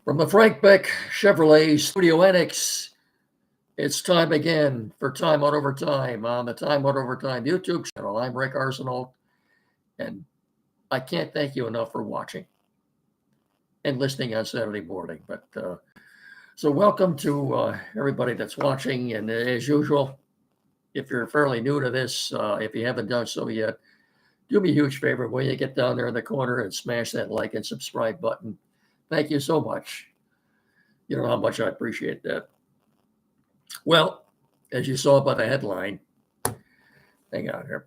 From the Frank Beck Chevrolet Studio Annex, it's time again for Time Out Overtime on the Time Out Overtime YouTube channel. I'm Rick Arsenault, and I can't thank you enough for watching and listening on Saturday morning. So welcome to everybody that's watching, and as usual, if you're fairly new to this, if you haven't done so yet, do me a huge favor when you get down there in the corner and smash that like and subscribe button. Thank you so much. You know how much I appreciate that. Well, as you saw by the headline, hang on here.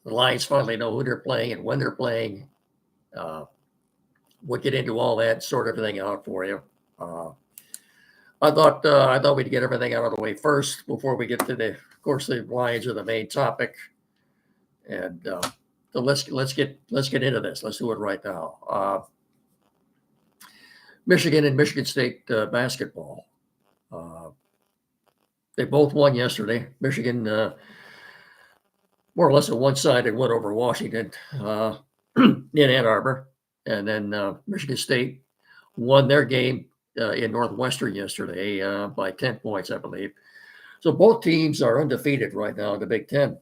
The Lions finally know who they're playing and when they're playing. We'll get into all that, sort everything out for you. I thought we'd get everything out of the way first before we get to of course, the Lions are the main topic, and so let's get into this. Let's do it right now. Michigan and Michigan State basketball. They both won yesterday. Michigan, more or less a one-sided win over Washington in Ann Arbor. And then Michigan State won their game in Northwestern yesterday by 10 points, I believe. So both teams are undefeated right now in the Big Ten.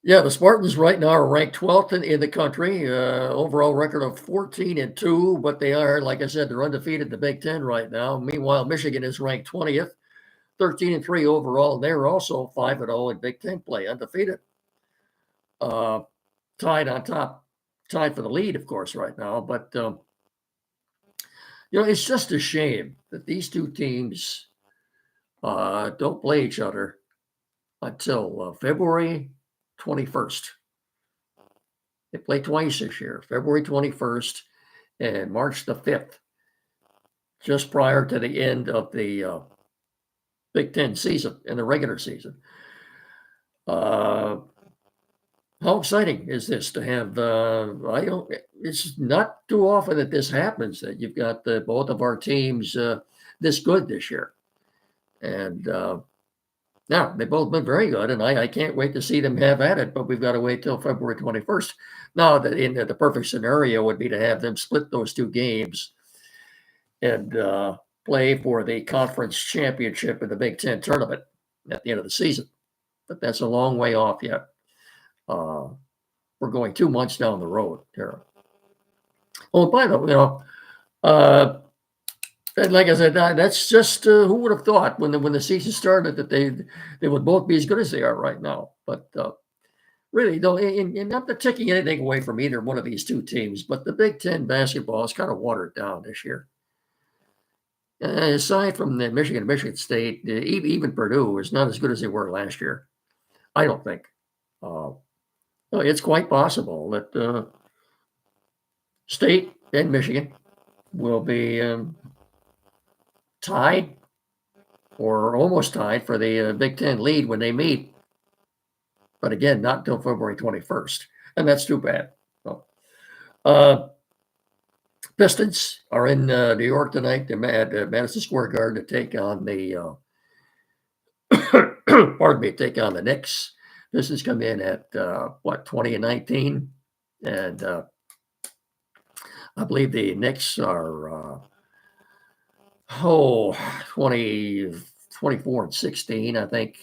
Yeah, the Spartans right now are ranked 12th in the country, overall record of 14-2, but they are, like I said, they're undefeated in the Big Ten right now. Meanwhile, Michigan is ranked 20th, 13-3 overall. They're also 5-0 in Big Ten play, undefeated. Tied on top, tied for the lead, of course, right now. But, it's just a shame that these two teams don't play each other until February 21st. They play twice this year, February 21st and March the 5th, just prior to the end of the Big Ten season and the regular season. How exciting is this to have? It's not too often that this happens, that you've got both of our teams this good this year. And now they've both been very good, and I can't wait to see them have at it, but we've got to wait till February 21st. Now, the perfect scenario would be to have them split those two games and play for the conference championship in the Big Ten tournament at the end of the season. But that's a long way off yet. We're going 2 months down the road here. Oh, by the way, and like I said, that's just who would have thought when the season started that they would both be as good as they are right now. But really, though, and not taking anything away from either one of these two teams, but the Big Ten basketball is kind of watered down this year. Aside from the Michigan State, even Purdue is not as good as they were last year. I don't think. It's quite possible that State and Michigan will be tied or almost tied for the Big Ten lead when they meet. But again, not until February 21st. And that's too bad. Pistons are in New York tonight. They're at Madison Square Garden to take on the take on the Knicks. Pistons come in at 20-19, and I believe the Knicks are 24-16, I think,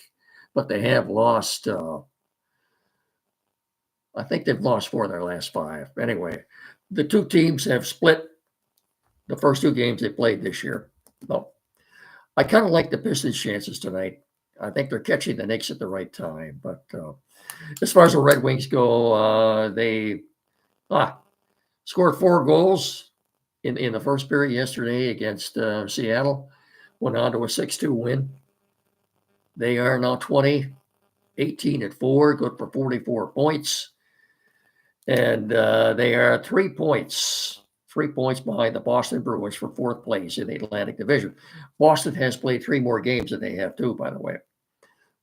but they have lost. I think they've lost 4 of their last 5. Anyway, the two teams have split the first 2 games they played this year. So I kind of like the Pistons' chances tonight. I think they're catching the Knicks at the right time. But as far as the Red Wings go, they scored 4 goals in the first period yesterday against Seattle. Went on to a 6-2 win. They are now 18-4, good for 44 points. And they are 3 points behind the Boston Bruins for 4th place in the Atlantic Division. Boston has played 3 more games than they have too, by the way.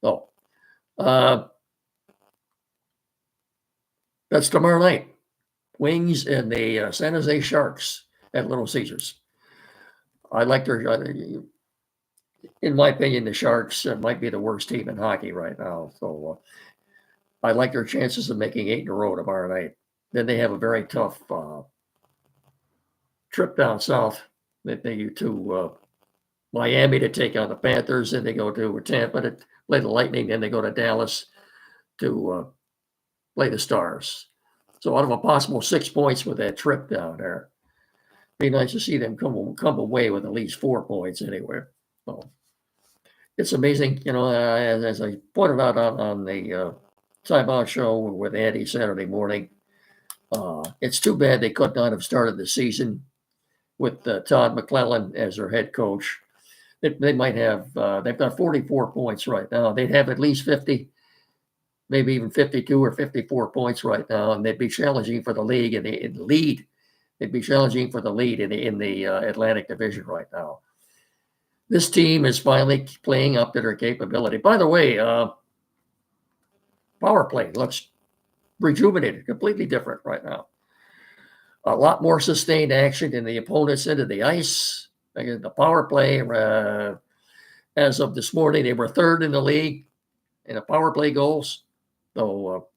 So that's tomorrow night. Wings and the San Jose Sharks at Little Caesars. I like their, in my opinion, the Sharks might be the worst team in hockey right now. So I like their chances of making 8 in a row tomorrow night. Then they have a very tough trip down south. They go to Miami to take on the Panthers, then they go to Tampa to play the Lightning, then they go to Dallas to play the Stars. So out of a possible 6 points with that trip down there, be nice to see them come away with at least 4 points anyway. So it's amazing, as I pointed out on the Time Out show with Andy Saturday morning. It's too bad they could not have started the season with Todd McClellan as their head coach. They might have, they've got 44 points right now. They'd have at least 50, maybe even 52 or 54 points right now, and they'd be challenging for the league in the lead. They'd be challenging for the lead in the Atlantic Division right now. This team is finally playing up to their capability. By the way, power play looks rejuvenated, completely different right now. A lot more sustained action in the opponent's end of the ice. The power play, as of this morning, they were third in the league in the power play goals. So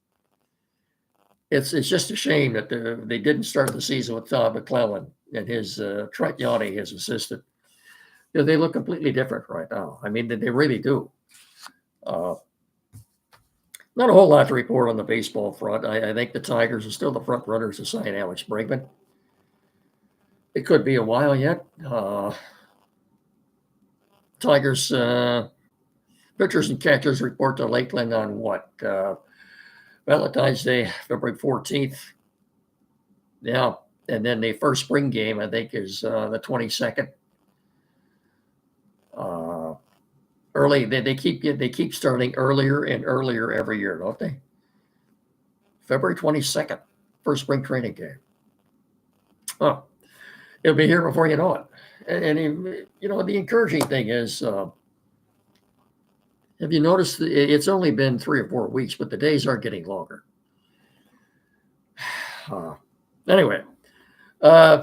it's just a shame that they didn't start the season with Todd McClellan and his Trent Yawney, his assistant. They look completely different right now. I mean, they really do. Not a whole lot to report on the baseball front. I think the Tigers are still the front runners to sign Alex Bregman. It could be a while yet. Tigers pitchers and catchers report to Lakeland on what? Valentine's Day, February 14th. Yeah, and then the first spring game, I think, is the 22nd. Early, they keep starting earlier and earlier every year, don't they? February 22nd, first spring training game. Oh, it'll be here before you know it. And the encouraging thing is, have you noticed it's only been 3 or 4 weeks, but the days are getting longer. Anyway, now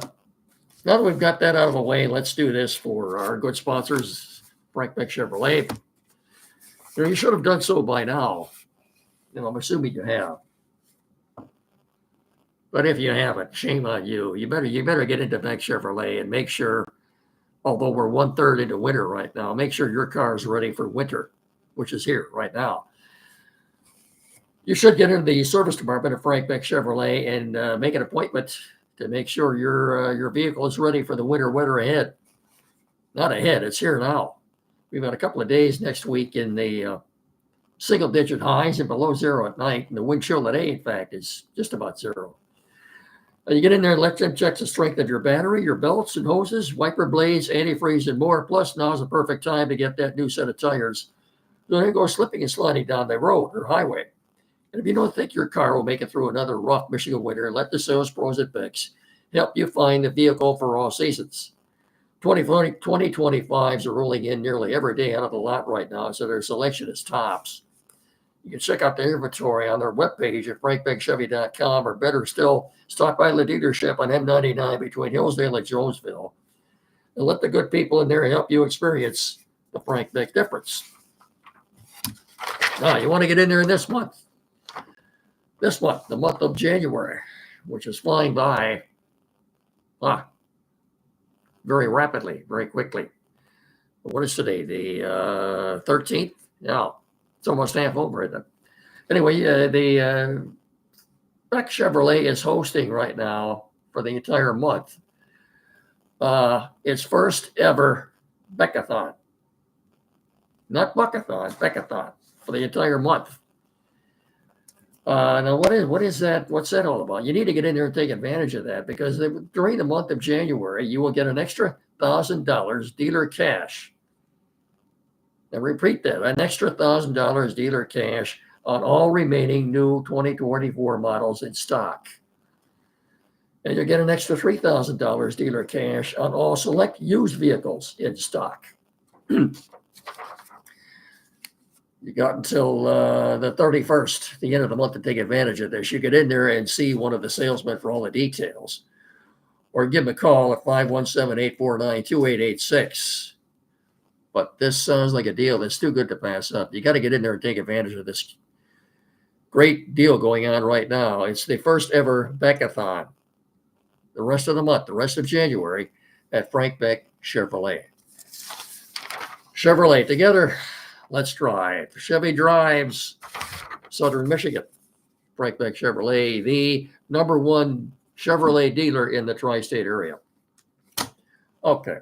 that we've got that out of the way, let's do this for our good sponsors, Frank Beck Chevrolet. You should have done so by now. I'm assuming you have. But if you haven't, shame on you. You better get into Beck Chevrolet and make sure, although we're 1/3 into winter right now, make sure your car is ready for winter, which is here right now. You should get into the service department of Frank Beck Chevrolet and make an appointment to make sure your vehicle is ready for the winter weather ahead. Not ahead, it's here now. We've got a couple of days next week in the single-digit highs and below zero at night, and the wind chill today, in fact, is just about zero. You get in there and let them check the strength of your battery, your belts and hoses, wiper blades, antifreeze, and more. Plus, now's the perfect time to get that new set of tires. So don't go slipping and sliding down the road or highway. And if you don't think your car will make it through another rough Michigan winter, let the sales pros at Beck's help you find the vehicle for all seasons. 2025s are rolling in nearly every day out of the lot right now, so their selection is tops. You can check out their inventory on their webpage at frankbeckchevy.com, or better still, stop by the dealership on M99 between Hillsdale and Jonesville, and let the good people in there help you experience the Frank Beck difference. Now, you want to get in there in this month, the month of January, which is flying by very rapidly, very quickly. What is today? The 13th? Yeah, it's almost half over, isn't it? Anyway, the Beck Chevrolet is hosting right now for the entire month its first ever Beckathon. Not Buckathon, Beckathon for the entire month. Now, what is that? What's that all about? You need to get in there and take advantage of that, because during the month of January, you will get an extra $1,000 dealer cash. Now, repeat that, an extra $1,000 dealer cash on all remaining new 2024 models in stock. And you'll get an extra $3,000 dealer cash on all select used vehicles in stock. You got until the 31st, the end of the month, to take advantage of this. You get in there and see one of the salesmen for all the details, or give them a call at 517-849-2886. But this sounds like a deal that's too good to pass up. You got to get in there and take advantage of this great deal going on right now. It's the first ever Beckathon. The rest of the month, the rest of January, at Frank Beck Chevrolet. Chevrolet, together, let's drive. Chevy drives Southern Michigan. Frank Beck Chevrolet, the number one Chevrolet dealer in the tri-state area. Okay.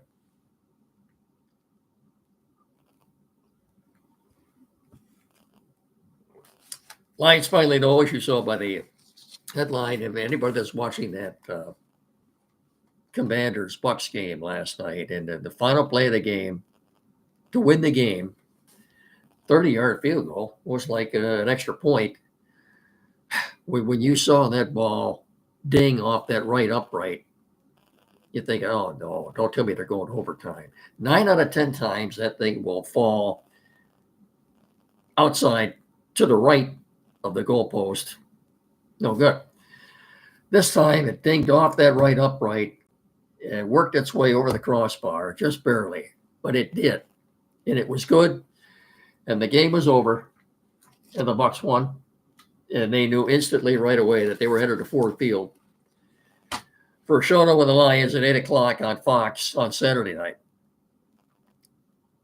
Lions finally know, as you saw by the headline, if anybody that's watching that Commanders Bucks game last night, and the final play of the game to win the game, 30-yard field goal was like an extra point. When you saw that ball ding off that right upright, you think, oh no, don't tell me they're going overtime. 9 out of 10 times that thing will fall outside to the right of the goalpost. No good. This time it dinged off that right upright and worked its way over the crossbar, just barely, but it did. And it was good. And the game was over, and the Bucks won. And they knew instantly right away that they were headed to Ford Field for a showdown with the Lions at 8 o'clock on Fox on Saturday night.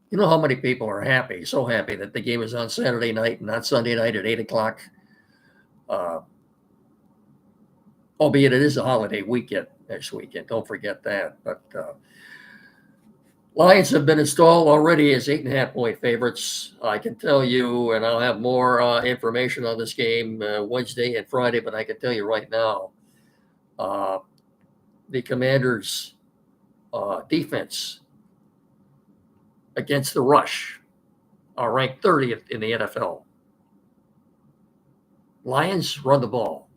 You know how many people are happy, so happy that the game is on Saturday night and not Sunday night at 8 o'clock? Albeit it is a holiday weekend next weekend. Don't forget that. But Lions have been installed already as 8.5-point favorites. I can tell you, and I'll have more information on this game Wednesday and Friday, but I can tell you right now, the Commanders' defense against the rush are ranked 30th in the NFL. Lions run the ball.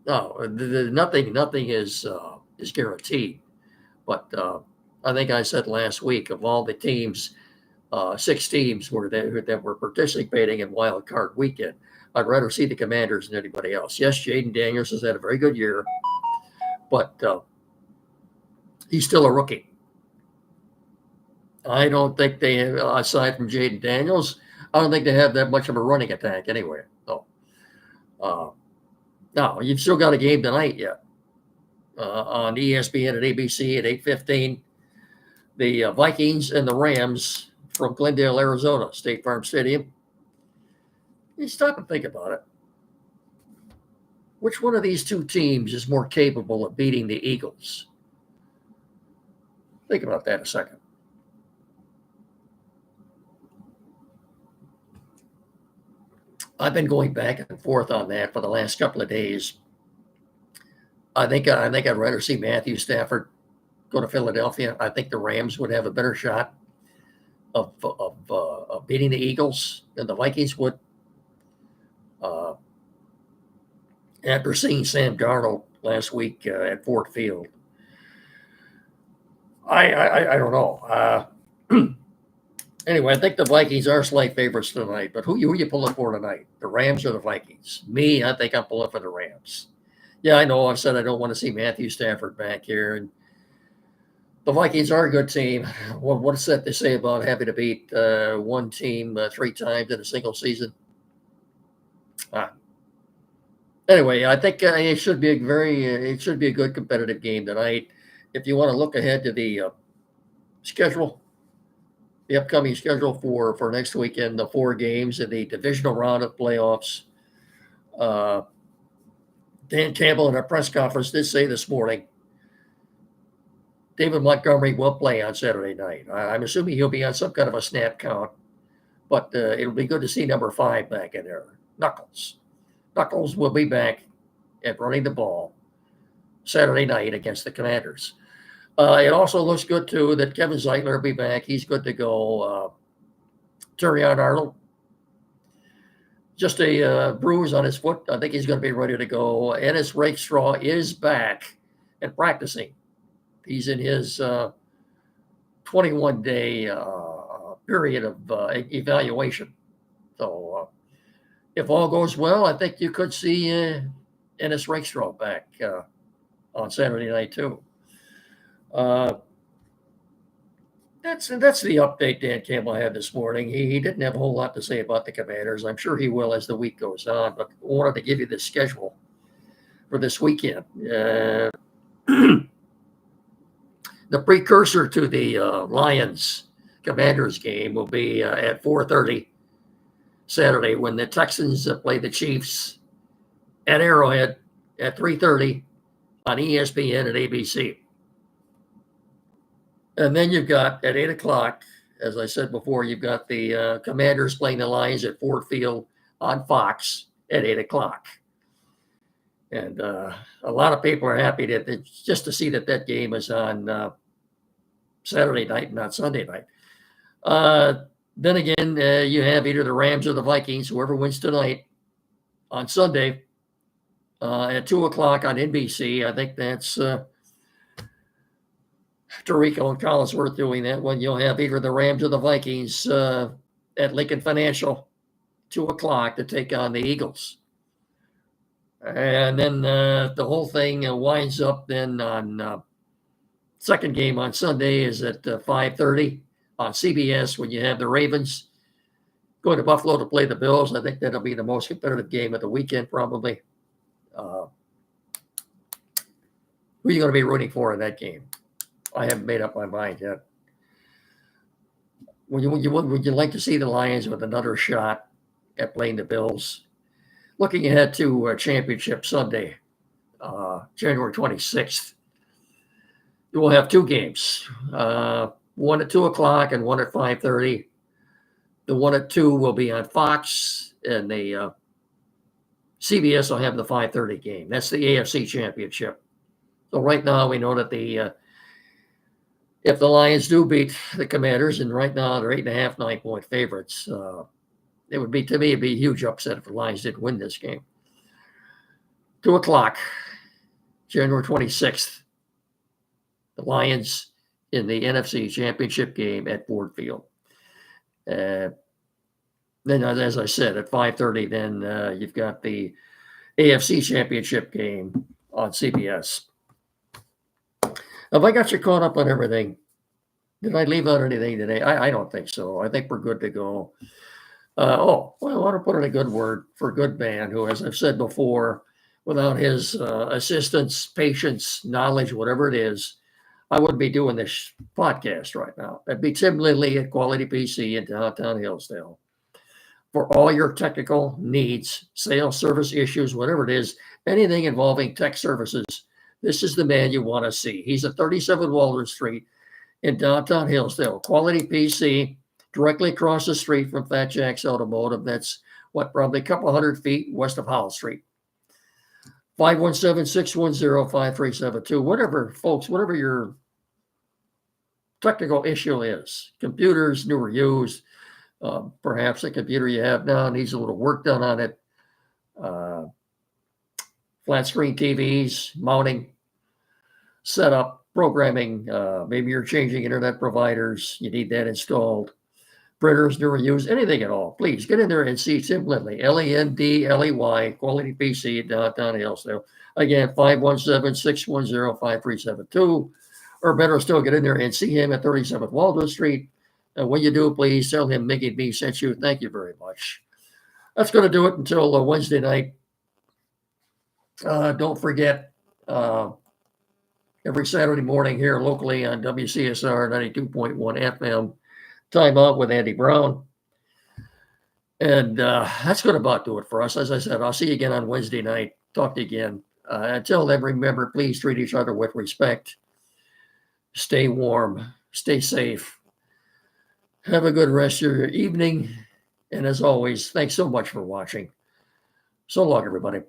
No, nothing is guaranteed. But I think I said last week, of all the teams, 6 teams that were participating in Wild Card Weekend, I'd rather see the Commanders than anybody else. Yes, Jaden Daniels has had a very good year, but he's still a rookie. I don't think they have, aside from Jaden Daniels, I don't think they have that much of a running attack anyway. So, now, you've still got a game tonight yet on ESPN and ABC at 8:15. The Vikings and the Rams from Glendale, Arizona, State Farm Stadium. You stop and think about it. Which one of these two teams is more capable of beating the Eagles? Think about that a second. I've been going back and forth on that for the last couple of days. I think I'd rather see Matthew Stafford go to Philadelphia. I think the Rams would have a better shot of beating the Eagles than the Vikings would. After seeing Sam Darnold last week at Ford Field, I don't know. Anyway, I think the Vikings are slight favorites tonight, but who are you pulling for tonight? The Rams or the Vikings? Me, I think I'm pulling for the Rams. Yeah, I know I've said I don't want to see Matthew Stafford back here, and the Vikings are a good team. What's that they say about having to beat one team 3 times in a single season? Anyway, I think it should be a good competitive game tonight. If you want to look ahead to the schedule, the upcoming schedule for next weekend, the 4 games in the divisional round of playoffs. Dan Campbell in a press conference did say this morning, David Montgomery will play on Saturday night. I'm assuming he'll be on some kind of a snap count, but it'll be good to see number 5 back in there, Knuckles. Knuckles will be back at running the ball Saturday night against the Commanders. It also looks good, too, that Kevin Zeitler will be back. He's good to go. Terrion Arnold, just a bruise on his foot. I think he's going to be ready to go. Ennis Rakestraw is back and practicing. He's in his 21-day period of evaluation. So if all goes well, I think you could see Ennis Rakestraw back on Saturday night, too. that's the update Dan Campbell had this morning. He didn't have a whole lot to say about the Commanders. I'm sure he will as the week goes on, but I wanted to give you the schedule for this weekend. The precursor to the Lions Commanders game will be at 4:30 Saturday when the Texans play the Chiefs at Arrowhead at 3:30 on ESPN and ABC. And then you've got at 8 o'clock, as I said before, you've got the Commanders playing the Lions at Ford Field on Fox at 8 o'clock. And a lot of people are happy just to see that game is on Saturday night, not Sunday night. Then again, you have either the Rams or the Vikings, whoever wins tonight on Sunday at 2 o'clock on NBC. I think that's Tirico and Collinsworth doing that one. You'll have either the Rams or the Vikings at Lincoln Financial, 2 o'clock to take on the Eagles. And then the whole thing winds up then on second game on Sunday is at 5:30 on CBS when you have the Ravens going to Buffalo to play the Bills. I think that'll be the most competitive game of the weekend, probably. Who are you going to be rooting for in that game? I haven't made up my mind yet. Would you like to see the Lions with another shot at playing the Bills? Looking ahead to Championship Sunday, January 26th, you will have two games, one at 2 o'clock and one at 5:30. The one at 2 will be on Fox, and the CBS will have the 5:30 game. That's the AFC Championship. So right now we know that if the Lions do beat the Commanders, and right now they're 8.5, 9-point favorites, it would be, to me, it'd be a huge upset if the Lions didn't win this game. 2 o'clock, January 26th, the Lions in the NFC Championship game at Ford Field. Then, as I said, at 5:30, then you've got the AFC Championship game on CBS. Have I got you caught up on everything? Did I leave out anything today? I don't think so. I think we're good to go. I want to put in a good word for Goodman, who, as I've said before, without his assistance, patience, knowledge, whatever it is, I wouldn't be doing this podcast right now. That'd be Tim Lindley at Quality PC in downtown Hillsdale. For all your technical needs, sales, service issues, whatever it is, anything involving tech services, this is the man you want to see. He's at 37 Walter Street in downtown Hillsdale. Quality PC, directly across the street from Fat Jack's Automotive. That's probably a couple hundred feet west of Howell Street. 517-610-5372. Whatever your technical issue is, computers, new or used, perhaps the computer you have now needs a little work done on it. Flat screen TVs, mounting, setup, programming. Maybe you're changing internet providers. You need that installed. Printers, new or used, anything at all. Please get in there and see Tim Lindley, Lendley, Quality PC in downtown Hillsdale. Again, 517-610-5372. Or better still, get in there and see him at 37th Waldo Street. And when you do, please tell him Mickey B sent you. Thank you very much. That's going to do it until Wednesday night. Don't forget, every Saturday morning here locally on WCSR 92.1 FM, Time Out with Andy Brown. And that's going to about do it for us. As I said, I'll see you again on Wednesday night. Talk to you again. Until then, remember, please treat each other with respect. Stay warm. Stay safe. Have a good rest of your evening. And as always, thanks so much for watching. So long, everybody.